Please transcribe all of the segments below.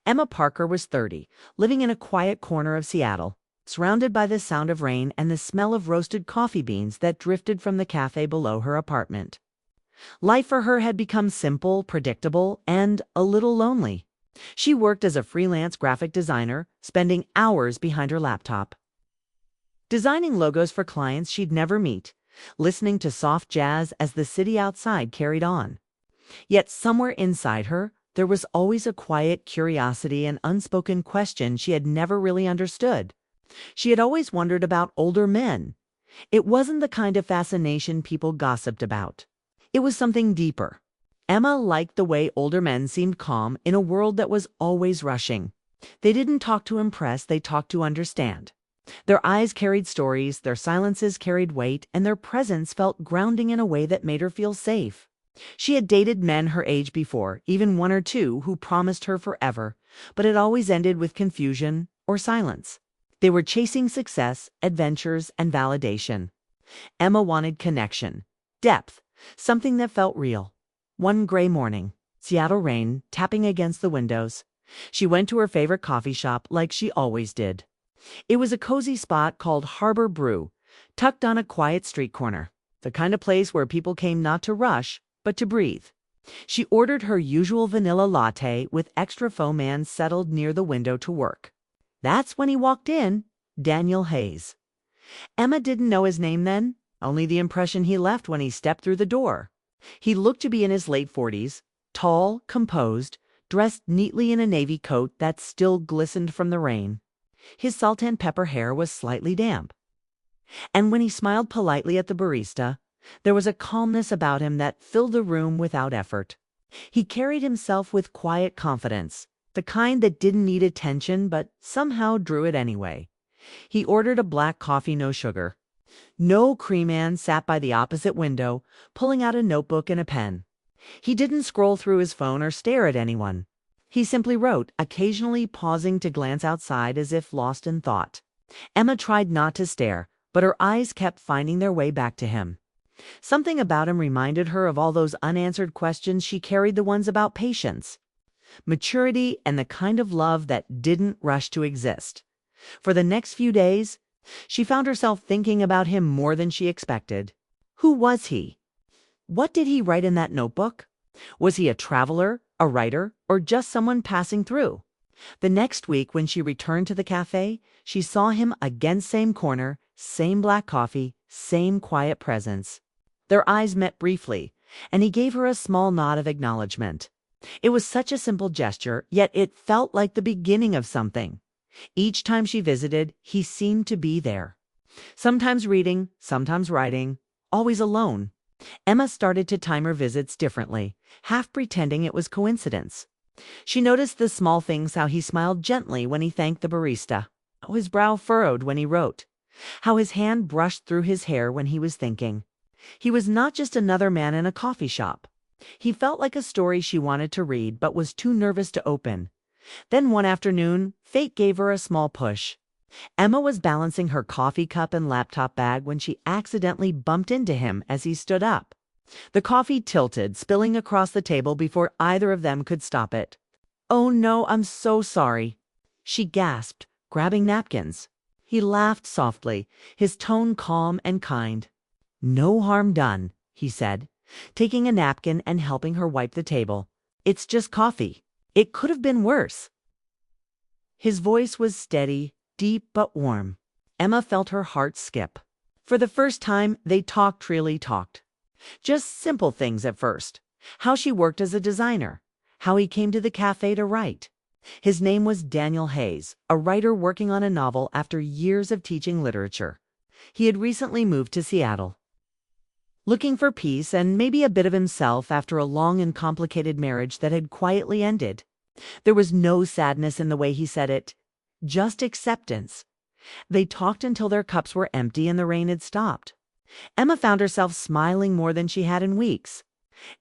Emma Parker was 30, living in a quiet corner of Seattle, surrounded by the sound of rain and the smell of roasted coffee beans that drifted from the cafe below her apartment. Life for her had become simple, predictable, and a little lonely. She worked as a freelance graphic designer, spending hours behind her laptop, designing logos for clients she'd never meet, listening to soft jazz as the city outside carried on. Yet somewhere inside her, there was always a quiet curiosity and unspoken question she had never really understood. She had always wondered about older men. It wasn't the kind of fascination people gossiped about. It was something deeper. Emma liked the way older men seemed calm in a world that was always rushing. They didn't talk to impress, they talked to understand. Their eyes carried stories, their silences carried weight, and their presence felt grounding in a way that made her feel safe. She had dated men her age before, even one or two who promised her forever, but it always ended with confusion or silence. They were chasing success, adventures, and validation. Emma wanted connection, depth, something that felt real. One gray morning, Seattle rain tapping against the windows, she went to her favorite coffee shop like she always did. It was a cozy spot called Harbor Brew, tucked on a quiet street corner, the kind of place where people came not to rush, but to breathe. She ordered her usual vanilla latte with extra foam man settled near the window to work. That's when he walked in, Daniel Hayes. Emma didn't know his name then, only the impression he left when he stepped through the door. He looked to be in his late 40s, tall, composed, dressed neatly in a navy coat that still glistened from the rain. His salt and pepper hair was slightly damp. And when he smiled politely at the barista, there was a calmness about him that filled the room without effort. He carried himself with quiet confidence, the kind that didn't need attention but somehow drew it anyway. He ordered a black coffee, no sugar. No cream man sat by the opposite window, pulling out a notebook and a pen. He didn't scroll through his phone or stare at anyone. He simply wrote, occasionally pausing to glance outside as if lost in thought. Emma tried not to stare, but her eyes kept finding their way back to him. Something about him reminded her of all those unanswered questions she carried, the ones about patience, maturity, and the kind of love that didn't rush to exist. For the next few days, she found herself thinking about him more than she expected. Who was he? What did he write in that notebook? Was he a traveler, a writer, or just someone passing through? The next week, when she returned to the cafe, she saw him again, same corner, same black coffee, same quiet presence. Their eyes met briefly, and he gave her a small nod of acknowledgement. It was such a simple gesture, yet it felt like the beginning of something. Each time she visited, he seemed to be there. Sometimes reading, sometimes writing, always alone. Emma started to time her visits differently, half pretending it was coincidence. She noticed the small things, how he smiled gently when he thanked the barista, how his brow furrowed when he wrote, how his hand brushed through his hair when he was thinking. He was not just another man in a coffee shop. He felt like a story she wanted to read but was too nervous to open. Then one afternoon, fate gave her a small push. Emma was balancing her coffee cup and laptop bag when she accidentally bumped into him as he stood up. The coffee tilted, spilling across the table before either of them could stop it. "Oh no, I'm so sorry," she gasped, grabbing napkins. He laughed softly, his tone calm and kind. "No harm done," he said, taking a napkin and helping her wipe the table. "It's just coffee. It could have been worse." His voice was steady, deep but warm. Emma felt her heart skip. For the first time, they really talked. Just simple things at first. How she worked as a designer. How he came to the cafe to write. His name was Daniel Hayes, a writer working on a novel after years of teaching literature. He had recently moved to Seattle, looking for peace and maybe a bit of himself after a long and complicated marriage that had quietly ended. There was no sadness in the way he said it, just acceptance. They talked until their cups were empty and the rain had stopped. Emma found herself smiling more than she had in weeks.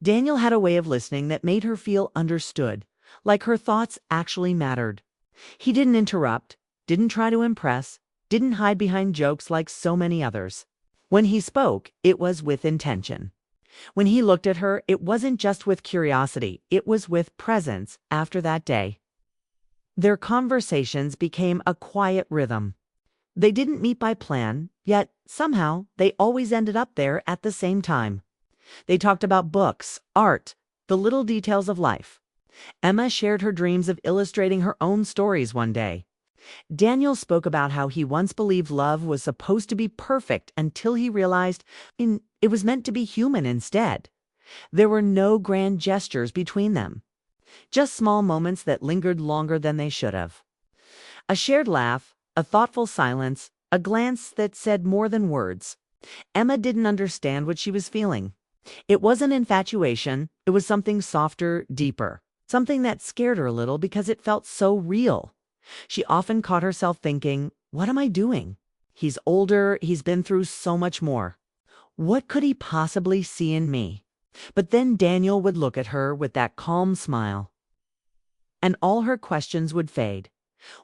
Daniel had a way of listening that made her feel understood, like her thoughts actually mattered. He didn't interrupt, didn't try to impress, didn't hide behind jokes like so many others. When he spoke, it was with intention. When he looked at her, it wasn't just with curiosity, it was with presence after that day. Their conversations became a quiet rhythm. They didn't meet by plan, yet somehow they always ended up there at the same time. They talked about books, art, the little details of life. Emma shared her dreams of illustrating her own stories one day. Daniel spoke about how he once believed love was supposed to be perfect until he realized it was meant to be human instead. There were no grand gestures between them, just small moments that lingered longer than they should have. A shared laugh, a thoughtful silence, a glance that said more than words. Emma didn't understand what she was feeling. It wasn't infatuation, it was something softer, deeper, something that scared her a little because it felt so real. She often caught herself thinking, what am I doing? He's older, he's been through so much more. What could he possibly see in me? But then Daniel would look at her with that calm smile, and all her questions would fade.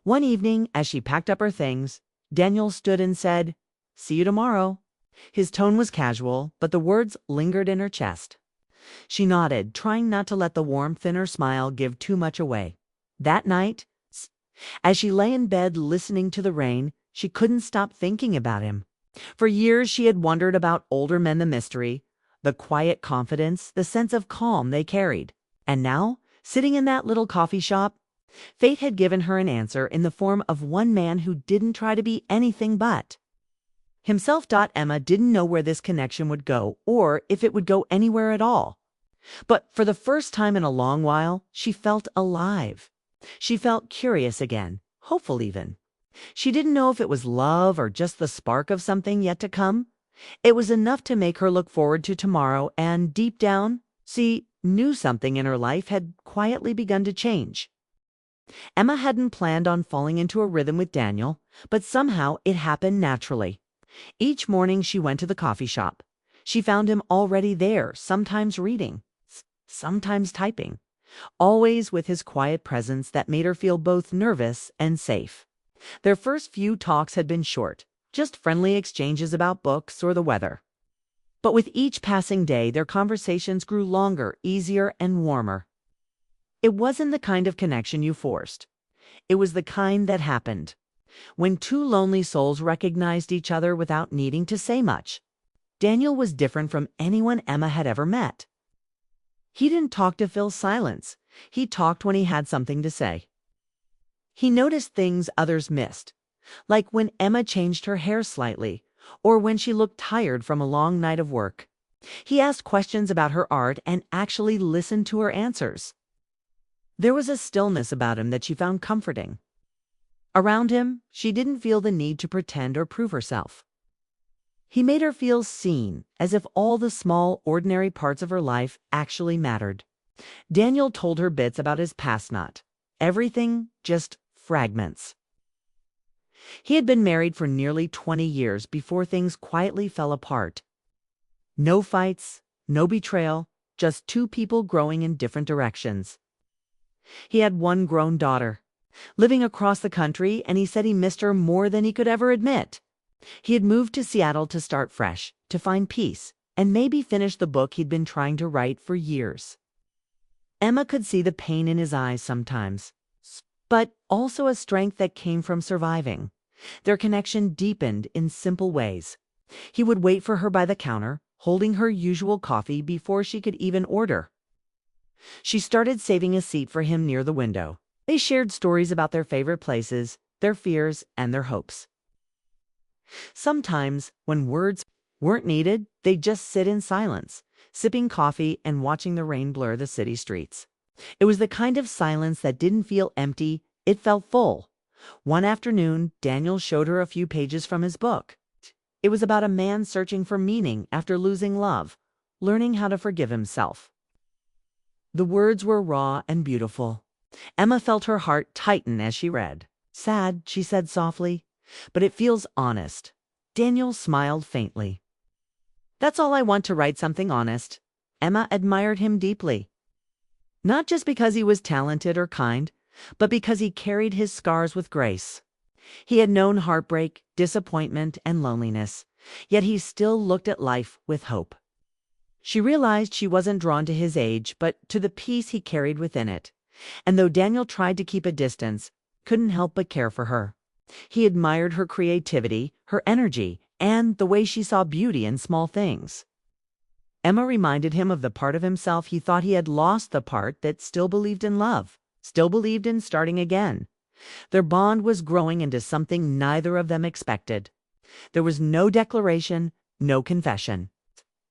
One evening, as she packed up her things, Daniel stood and said, "See you tomorrow." His tone was casual, but the words lingered in her chest. She nodded, trying not to let the warmth in her smile give too much away. That night, as she lay in bed listening to the rain, she couldn't stop thinking about him. For years she had wondered about older men, the mystery, the quiet confidence, the sense of calm they carried. And now, sitting in that little coffee shop, fate had given her an answer in the form of one man who didn't try to be anything but himself. Emma didn't know where this connection would go, or if it would go anywhere at all. But for the first time in a long while, she felt alive. She felt curious again, hopeful even. She didn't know if it was love or just the spark of something yet to come. It was enough to make her look forward to tomorrow and, deep down, she knew something in her life had quietly begun to change. Emma hadn't planned on falling into a rhythm with Daniel, but somehow it happened naturally. Each morning she went to the coffee shop. She found him already there, sometimes reading, sometimes typing, always with his quiet presence that made her feel both nervous and safe. Their first few talks had been short, just friendly exchanges about books or the weather. But with each passing day, their conversations grew longer, easier, and warmer. It wasn't the kind of connection you forced. It was the kind that happened, when two lonely souls recognized each other without needing to say much. Daniel was different from anyone Emma had ever met. He didn't talk to fill silence. He talked when he had something to say. He noticed things others missed, like when Emma changed her hair slightly, or when she looked tired from a long night of work. He asked questions about her art and actually listened to her answers. There was a stillness about him that she found comforting. Around him, she didn't feel the need to pretend or prove herself. He made her feel seen, as if all the small, ordinary parts of her life actually mattered. Daniel told her bits about his past, not everything, just fragments. He had been married for nearly 20 years before things quietly fell apart. No fights, no betrayal, just two people growing in different directions. He had one grown daughter, living across the country, and he said he missed her more than he could ever admit. He had moved to Seattle to start fresh, to find peace, and maybe finish the book he'd been trying to write for years. Emma could see the pain in his eyes sometimes, but also a strength that came from surviving. Their connection deepened in simple ways. He would wait for her by the counter, holding her usual coffee before she could even order. She started saving a seat for him near the window. They shared stories about their favorite places, their fears, and their hopes. Sometimes, when words weren't needed, they'd just sit in silence, sipping coffee and watching the rain blur the city streets. It was the kind of silence that didn't feel empty, it felt full. One afternoon, Daniel showed her a few pages from his book. It was about a man searching for meaning after losing love, learning how to forgive himself. The words were raw and beautiful. Emma felt her heart tighten as she read. "Sad," she said softly, "but it feels honest." Daniel smiled faintly. "That's all I want, to write something honest." Emma admired him deeply. Not just because he was talented or kind, but because he carried his scars with grace. He had known heartbreak, disappointment, and loneliness, yet he still looked at life with hope. She realized she wasn't drawn to his age, but to the peace he carried within it. And though Daniel tried to keep a distance, couldn't help but care for her. He admired her creativity, her energy, and the way she saw beauty in small things. Emma reminded him of the part of himself he thought he had lost, the part that still believed in love, still believed in starting again. Their bond was growing into something neither of them expected. There was no declaration, no confession.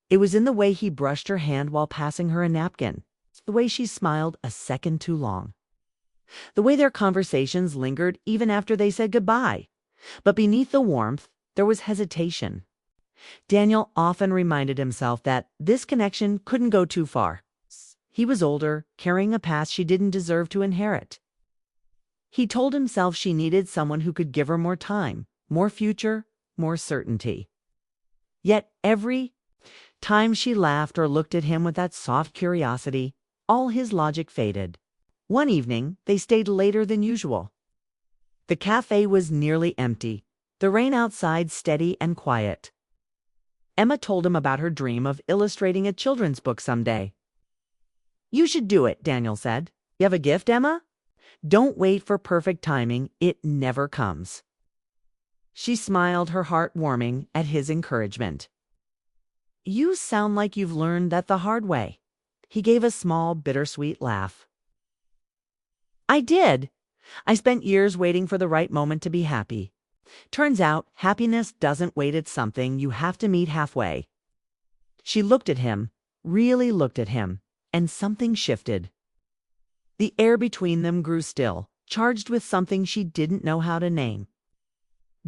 It was in the way he brushed her hand while passing her a napkin, the way she smiled a second too long, the way their conversations lingered even after they said goodbye. But beneath the warmth, there was hesitation. Daniel often reminded himself that this connection couldn't go too far. He was older, carrying a past she didn't deserve to inherit. He told himself she needed someone who could give her more time, more future, more certainty. Yet every time she laughed or looked at him with that soft curiosity, all his logic faded. One evening, they stayed later than usual. The cafe was nearly empty, the rain outside steady and quiet. Emma told him about her dream of illustrating a children's book someday. "You should do it," Daniel said. "You have a gift, Emma? Don't wait for perfect timing. It never comes." She smiled, her heart warming at his encouragement. "You sound like you've learned that the hard way." He gave a small, bittersweet laugh. "I did. I spent years waiting for the right moment to be happy. Turns out, happiness doesn't wait, it's something you have to meet halfway." She looked at him, really looked at him, and something shifted. The air between them grew still, charged with something she didn't know how to name.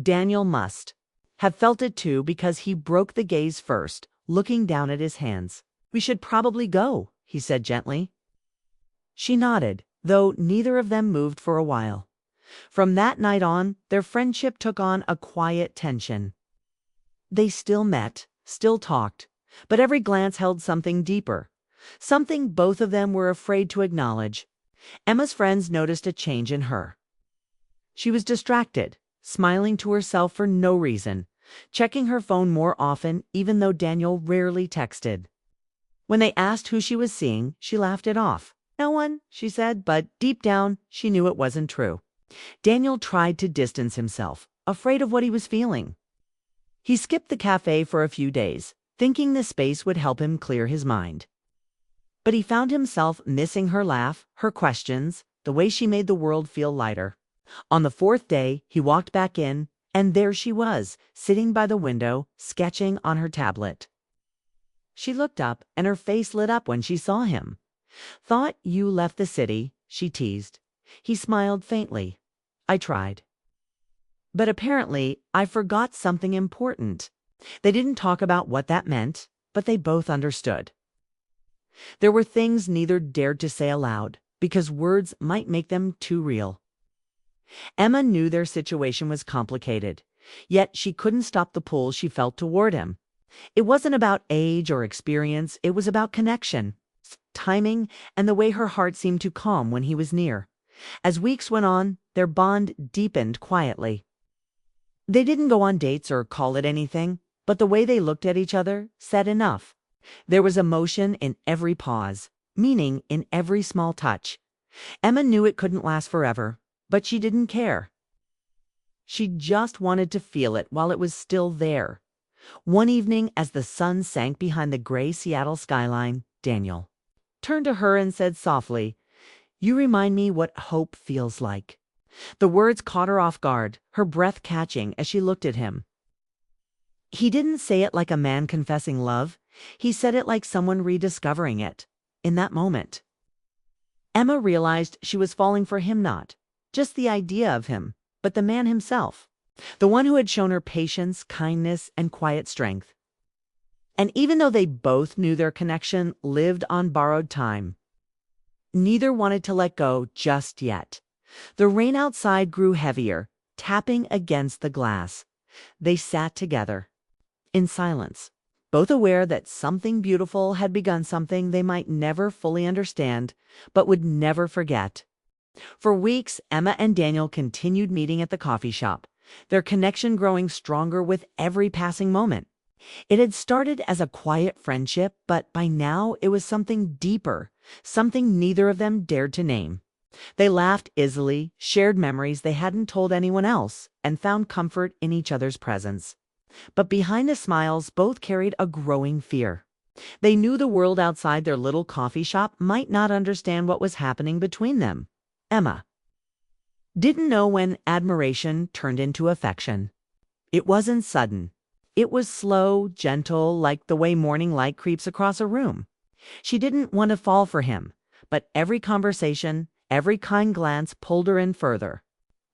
Daniel must have felt it too, because he broke the gaze first, looking down at his hands. "We should probably go," he said gently. She nodded, though neither of them moved for a while. From that night on, their friendship took on a quiet tension. They still met, still talked, but every glance held something deeper, something both of them were afraid to acknowledge. Emma's friends noticed a change in her. She was distracted, smiling to herself for no reason, checking her phone more often even though Daniel rarely texted. When they asked who she was seeing, she laughed it off. "No one," she said, but deep down she knew it wasn't true. Daniel tried to distance himself, afraid of what he was feeling. He skipped the cafe for a few days, thinking the space would help him clear his mind. But he found himself missing her laugh, her questions, the way she made the world feel lighter. On the fourth day, he walked back in, and there she was, sitting by the window, sketching on her tablet. She looked up, and her face lit up when she saw him. "Thought you left the city," she teased. He smiled faintly. "I tried. But apparently, I forgot something important." They didn't talk about what that meant, but they both understood. There were things neither dared to say aloud, because words might make them too real. Emma knew their situation was complicated, yet she couldn't stop the pull she felt toward him. It wasn't about age or experience, it was about connection, timing, and the way her heart seemed to calm when he was near. As weeks went on, their bond deepened quietly. They didn't go on dates or call it anything, but the way they looked at each other said enough. There was emotion in every pause, meaning in every small touch. Emma knew it couldn't last forever, but she didn't care. She just wanted to feel it while it was still there. One evening, as the sun sank behind the gray Seattle skyline, Daniel turned to her and said softly, "You remind me what hope feels like." The words caught her off guard, her breath catching as she looked at him. He didn't say it like a man confessing love. He said it like someone rediscovering it, in that moment. Emma realized she was falling for him, not just the idea of him, but the man himself, the one who had shown her patience, kindness, and quiet strength. And even though they both knew their connection lived on borrowed time, neither wanted to let go just yet. The rain outside grew heavier, tapping against the glass. They sat together, in silence, both aware that something beautiful had begun, something they might never fully understand, but would never forget. For weeks, Emma and Daniel continued meeting at the coffee shop, their connection growing stronger with every passing moment. It had started as a quiet friendship, but by now it was something deeper, something neither of them dared to name. They laughed easily, shared memories they hadn't told anyone else, and found comfort in each other's presence. But behind the smiles, both carried a growing fear. They knew the world outside their little coffee shop might not understand what was happening between them. Emma didn't know when admiration turned into affection. It wasn't sudden. It was slow, gentle, like the way morning light creeps across a room. She didn't want to fall for him, but every conversation, every kind glance pulled her in further.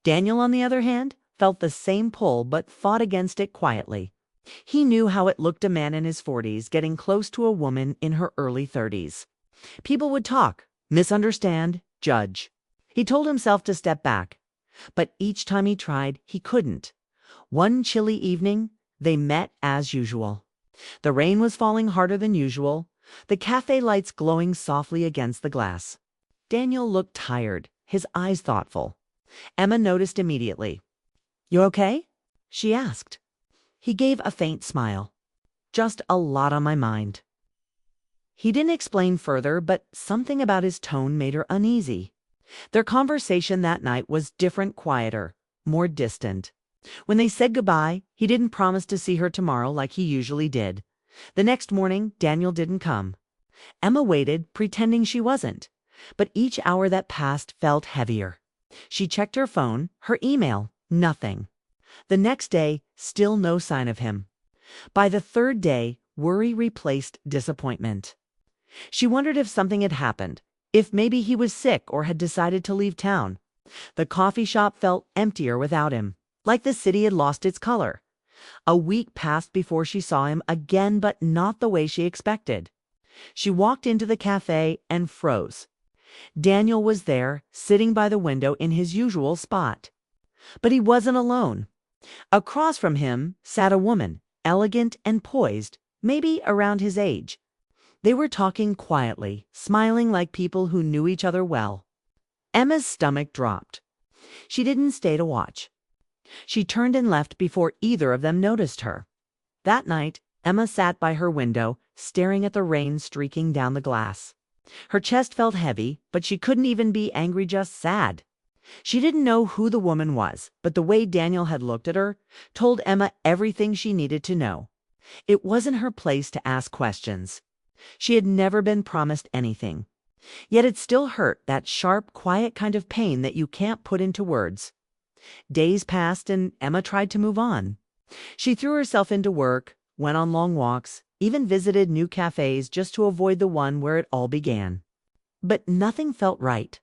Daniel, on the other hand, felt the same pull but fought against it quietly. He knew how it looked a man in his 40s getting close to a woman in her early 30s. People would talk, misunderstand, judge. He told himself to step back, but each time he tried, he couldn't. One chilly evening, they met as usual. The rain was falling harder than usual, the cafe lights glowing softly against the glass. Daniel looked tired, his eyes thoughtful. Emma noticed immediately. "You okay?" she asked. He gave a faint smile. "Just a lot on my mind." He didn't explain further, but something about his tone made her uneasy. Their conversation that night was different, quieter, more distant. When they said goodbye, he didn't promise to see her tomorrow like he usually did. The next morning, Daniel didn't come. Emma waited, pretending she wasn't. But each hour that passed felt heavier. She checked her phone, her email, nothing. The next day, still no sign of him. By the third day, worry replaced disappointment. She wondered if something had happened, if maybe he was sick or had decided to leave town. The coffee shop felt emptier without him, like the city had lost its color. A week passed before she saw him again, but not the way she expected. She walked into the cafe and froze. Daniel was there, sitting by the window in his usual spot. But he wasn't alone. Across from him sat a woman, elegant and poised, maybe around his age. They were talking quietly, smiling like people who knew each other well. Emma's stomach dropped. She didn't stay to watch. She turned and left before either of them noticed her. That night, Emma sat by her window, staring at the rain streaking down the glass. Her chest felt heavy, but she couldn't even be angry, just sad. She didn't know who the woman was, but the way Daniel had looked at her told Emma everything she needed to know. It wasn't her place to ask questions. She had never been promised anything. Yet it still hurt, that sharp, quiet kind of pain that you can't put into words. Days passed and Emma tried to move on. She threw herself into work, went on long walks, even visited new cafes just to avoid the one where it all began. But nothing felt right.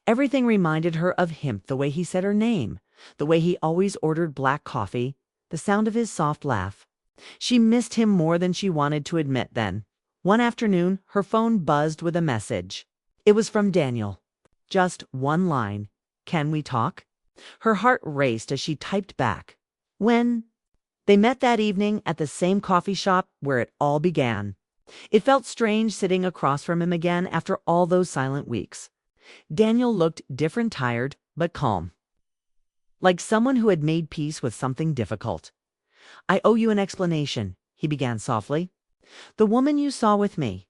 Everything reminded her of him, the way he said her name, the way he always ordered black coffee, the sound of his soft laugh. She missed him more than she wanted to admit then. One afternoon, her phone buzzed with a message. It was from Daniel. Just one line. "Can we talk?" Her heart raced as she typed back. "When?" They met that evening at the same coffee shop where it all began. It felt strange sitting across from him again after all those silent weeks. Daniel looked different, tired, but calm. Like someone who had made peace with something difficult. "I owe you an explanation," he began softly. "The woman you saw with me,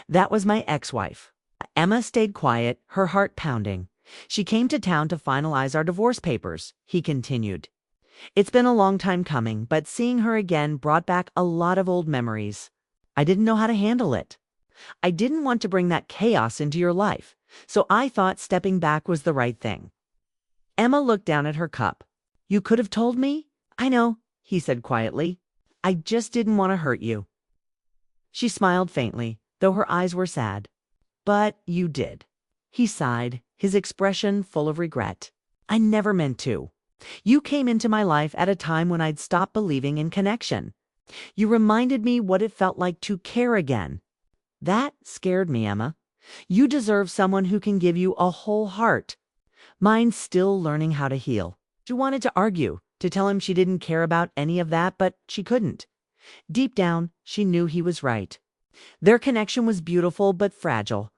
that was my ex-wife." Emma stayed quiet, her heart pounding. "She came to town to finalize our divorce papers," he continued. "It's been a long time coming, but seeing her again brought back a lot of old memories. I didn't know how to handle it. I didn't want to bring that chaos into your life, so I thought stepping back was the right thing." Emma looked down at her cup. "You could have told me?" "I know," he said quietly. "I just didn't want to hurt you." She smiled faintly, though her eyes were sad. "But you did." He sighed, his expression full of regret. "I never meant to. You came into my life at a time when I'd stopped believing in connection. You reminded me what it felt like to care again. That scared me, Emma. You deserve someone who can give you a whole heart. Mine's still learning how to heal." She wanted to argue, to tell him she didn't care about any of that, but she couldn't. Deep down, she knew he was right. Their connection was beautiful but fragile,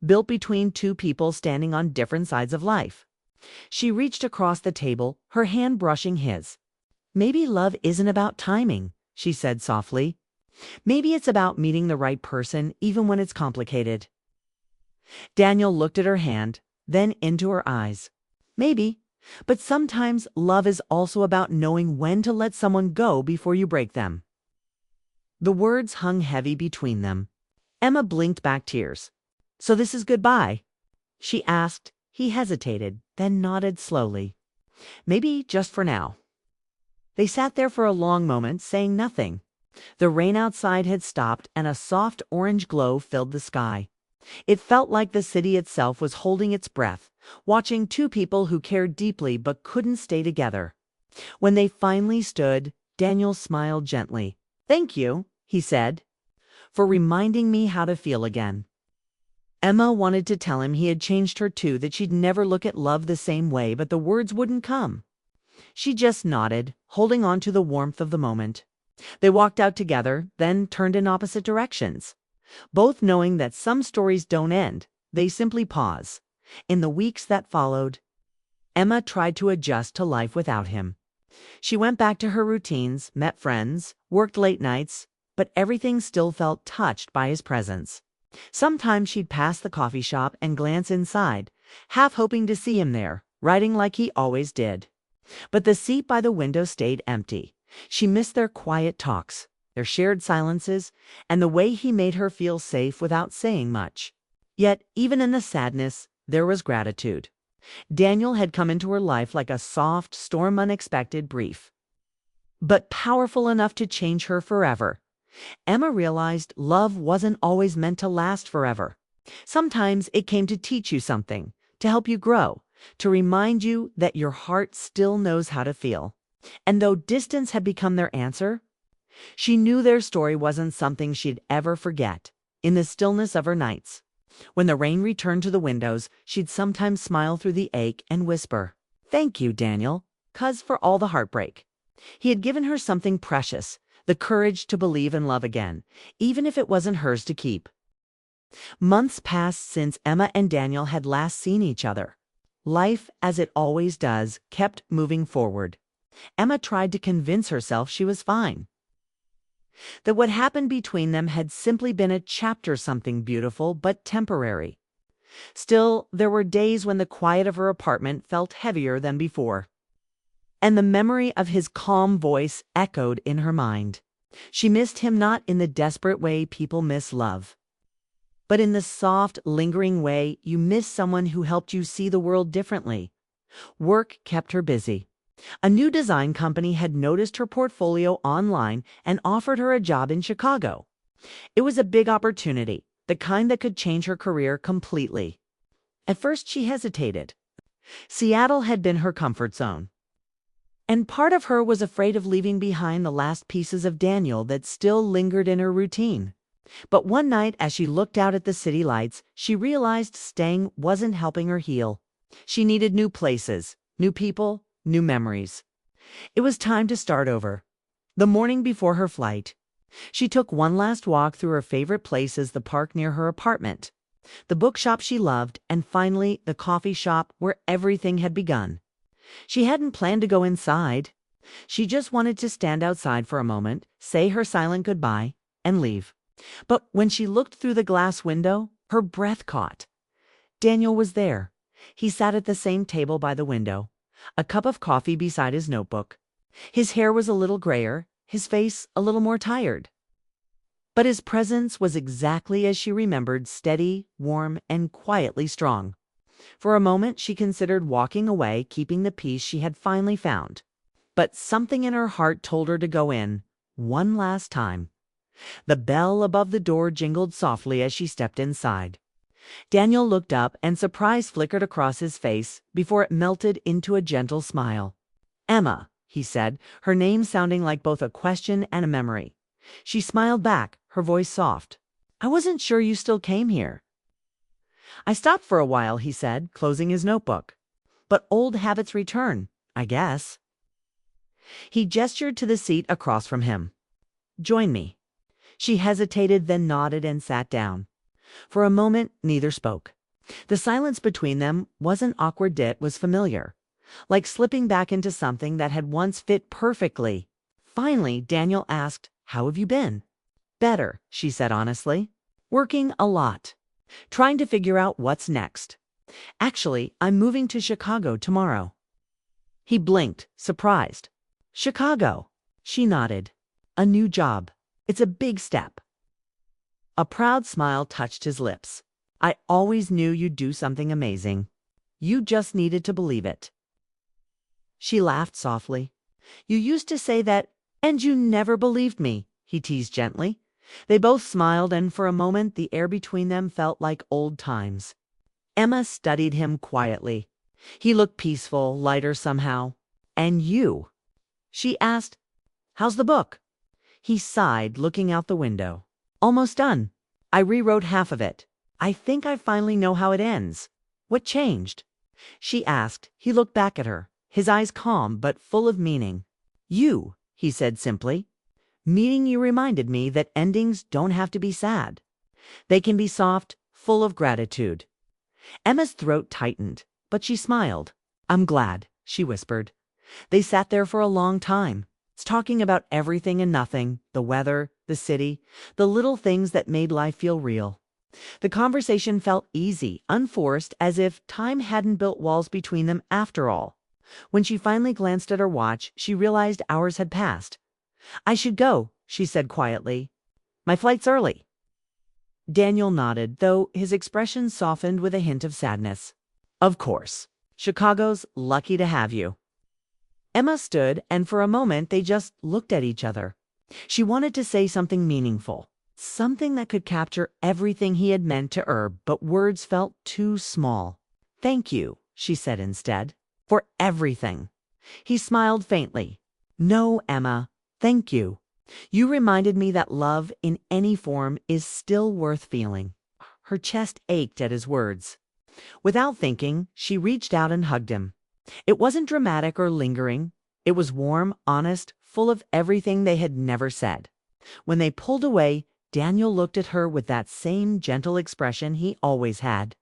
built between two people standing on different sides of life. She reached across the table, her hand brushing his. "Maybe love isn't about timing," she said softly. "Maybe it's about meeting the right person, even when it's complicated." Daniel looked at her hand, then into her eyes. Maybe, but sometimes love is also about knowing when to let someone go before you break them. The words hung heavy between them. Emma blinked back tears. So this is goodbye? She asked. He hesitated, then nodded slowly. Maybe just for now. They sat there for a long moment, saying nothing. The rain outside had stopped and a soft orange glow filled the sky. It felt like the city itself was holding its breath, watching two people who cared deeply but couldn't stay together. When they finally stood, Daniel smiled gently. "Thank you," he said, "for reminding me how to feel again." Emma wanted to tell him he had changed her too, that she'd never look at love the same way, but the words wouldn't come. She just nodded, holding on to the warmth of the moment. They walked out together, then turned in opposite directions. Both knowing that some stories don't end, they simply pause. In the weeks that followed, Emma tried to adjust to life without him. She went back to her routines, met friends, worked late nights, but everything still felt touched by his presence. Sometimes she'd pass the coffee shop and glance inside, half hoping to see him there, writing like he always did. But the seat by the window stayed empty. She missed their quiet talks, their shared silences, and the way he made her feel safe without saying much. Yet, even in the sadness, there was gratitude. Daniel had come into her life like a soft, storm unexpected brief, but powerful enough to change her forever. Emma realized love wasn't always meant to last forever. Sometimes it came to teach you something, to help you grow, to remind you that your heart still knows how to feel. And though distance had become their answer, she knew their story wasn't something she'd ever forget. In the stillness of her nights, when the rain returned to the windows, she'd sometimes smile through the ache and whisper, "Thank you, Daniel, 'cause for all the heartbreak." He had given her something precious, the courage to believe in love again, even if it wasn't hers to keep. Months passed since Emma and Daniel had last seen each other. Life, as it always does, kept moving forward. Emma tried to convince herself she was fine, that what happened between them had simply been a chapter, something beautiful but temporary. Still, there were days when the quiet of her apartment felt heavier than before, and the memory of his calm voice echoed in her mind. She missed him not in the desperate way people miss love, but in the soft, lingering way you miss someone who helped you see the world differently. Work kept her busy. A new design company had noticed her portfolio online and offered her a job in Chicago. It was a big opportunity, the kind that could change her career completely. At first she hesitated. Seattle had been her comfort zone, and part of her was afraid of leaving behind the last pieces of Daniel that still lingered in her routine. But one night, as she looked out at the city lights, she realized staying wasn't helping her heal. She needed new places, new people, new memories. It was time to start over. The morning before her flight, she took one last walk through her favorite places, the park near her apartment, the bookshop she loved, and finally the coffee shop where everything had begun. She hadn't planned to go inside. She just wanted to stand outside for a moment, say her silent goodbye, and leave. But when she looked through the glass window, her breath caught. Daniel was there. He sat at the same table by the window, a cup of coffee beside his notebook. His hair was a little grayer, his face a little more tired. But his presence was exactly as she remembered, steady, warm, and quietly strong. For a moment she considered walking away, keeping the peace she had finally found. But something in her heart told her to go in, one last time. The bell above the door jingled softly as she stepped inside. Daniel looked up, and surprise flickered across his face before it melted into a gentle smile. "Emma," he said, her name sounding like both a question and a memory. She smiled back, her voice soft. "I wasn't sure you still came here." "I stopped for a while," he said, closing his notebook. "But old habits return, I guess." He gestured to the seat across from him. "Join me." She hesitated, then nodded and sat down. For a moment, neither spoke. The silence between them wasn't awkward, it was familiar, like slipping back into something that had once fit perfectly. Finally, Daniel asked, "How have you been?" "Better," she said honestly. "Working a lot. Trying to figure out what's next." Actually, I'm moving to Chicago tomorrow. He blinked, surprised. Chicago. She nodded. A new job. It's a big step. A proud smile touched his lips. I always knew you'd do something amazing. You just needed to believe it. She laughed softly. You used to say that, and you never believed me, he teased gently. They both smiled, and for a moment the air between them felt like old times. Emma studied him quietly. He looked peaceful, lighter somehow. And you? She asked. How's the book? He sighed, looking out the window. Almost done. I rewrote half of it. I think I finally know how it ends. What changed? She asked. He looked back at her, his eyes calm but full of meaning. You, he said simply. Meeting you reminded me that endings don't have to be sad. They can be soft, full of gratitude. Emma's throat tightened, but she smiled. I'm glad, she whispered. They sat there for a long time, talking about everything and nothing, the weather, the city, the little things that made life feel real. The conversation felt easy, unforced, as if time hadn't built walls between them after all. When she finally glanced at her watch, she realized hours had passed. I should go, she said quietly. My flight's early. Daniel nodded, though his expression softened with a hint of sadness. Of course. Chicago's lucky to have you. Emma stood, and for a moment they just looked at each other. She wanted to say something meaningful, something that could capture everything he had meant to her, but words felt too small. Thank you, she said instead, for everything. He smiled faintly. No, Emma, thank you. You reminded me that love in any form is still worth feeling. Her chest ached at his words. Without thinking, she reached out and hugged him. It wasn't dramatic or lingering. It was warm, honest, full of everything they had never said. When they pulled away, Daniel looked at her with that same gentle expression he always had,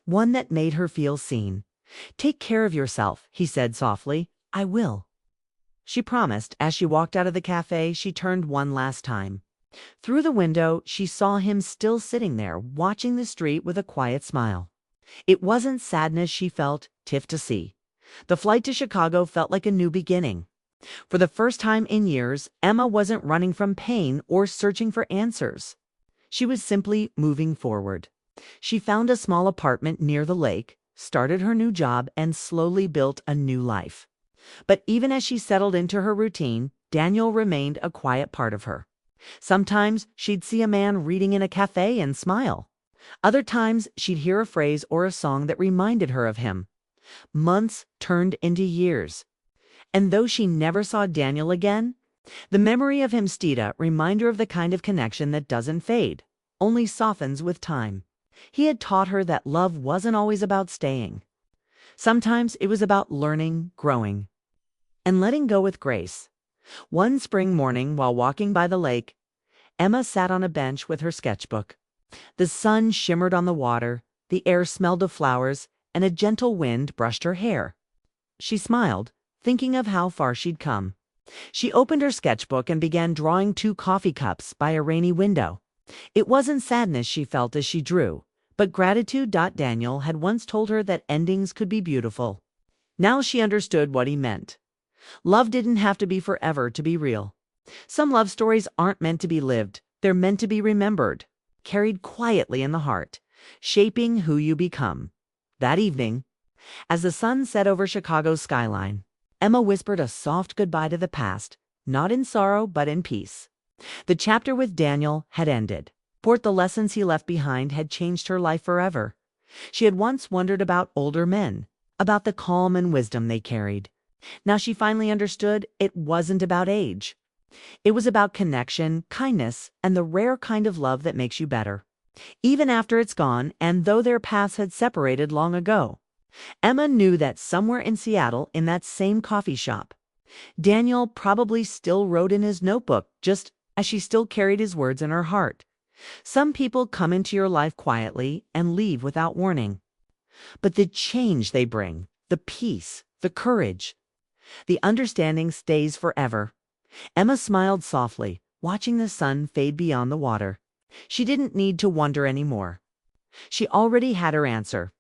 one that made her feel seen. Take care of yourself, he said softly. I will. She promised. As she walked out of the cafe, she turned one last time. Through the window, she saw him still sitting there, watching the street with a quiet smile. It wasn't sadness she felt, Tiff to see. The flight to Chicago felt like a new beginning. For the first time in years, Emma wasn't running from pain or searching for answers. She was simply moving forward. She found a small apartment near the lake, started her new job, and slowly built a new life. But even as she settled into her routine, Daniel remained a quiet part of her. Sometimes she'd see a man reading in a cafe and smile. Other times she'd hear a phrase or a song that reminded her of him. Months turned into years. And though she never saw Daniel again, the memory of him stayed, a reminder of the kind of connection that doesn't fade, only softens with time. He had taught her that love wasn't always about staying. Sometimes it was about learning, growing, and letting go with grace. One spring morning, while walking by the lake, Emma sat on a bench with her sketchbook. The sun shimmered on the water, the air smelled of flowers, and a gentle wind brushed her hair. She smiled, thinking of how far she'd come. She opened her sketchbook and began drawing 2 coffee cups by a rainy window. It wasn't sadness she felt as she drew, but gratitude. Daniel had once told her that endings could be beautiful. Now she understood what he meant. Love didn't have to be forever to be real. Some love stories aren't meant to be lived. They're meant to be remembered, carried quietly in the heart, shaping who you become. That evening, as the sun set over Chicago's skyline, Emma whispered a soft goodbye to the past, not in sorrow but in peace. The chapter with Daniel had ended. The lessons he left behind had changed her life forever. She had once wondered about older men, about the calm and wisdom they carried. Now she finally understood it wasn't about age. It was about connection, kindness, and the rare kind of love that makes you better. Even after it's gone, and though their paths had separated long ago, Emma knew that somewhere in Seattle, in that same coffee shop, Daniel probably still wrote in his notebook, just as she still carried his words in her heart. Some people come into your life quietly and leave without warning. But the change they bring, the peace, the courage, the understanding stays forever. Emma smiled softly, watching the sun fade beyond the water. She didn't need to wonder anymore. She already had her answer.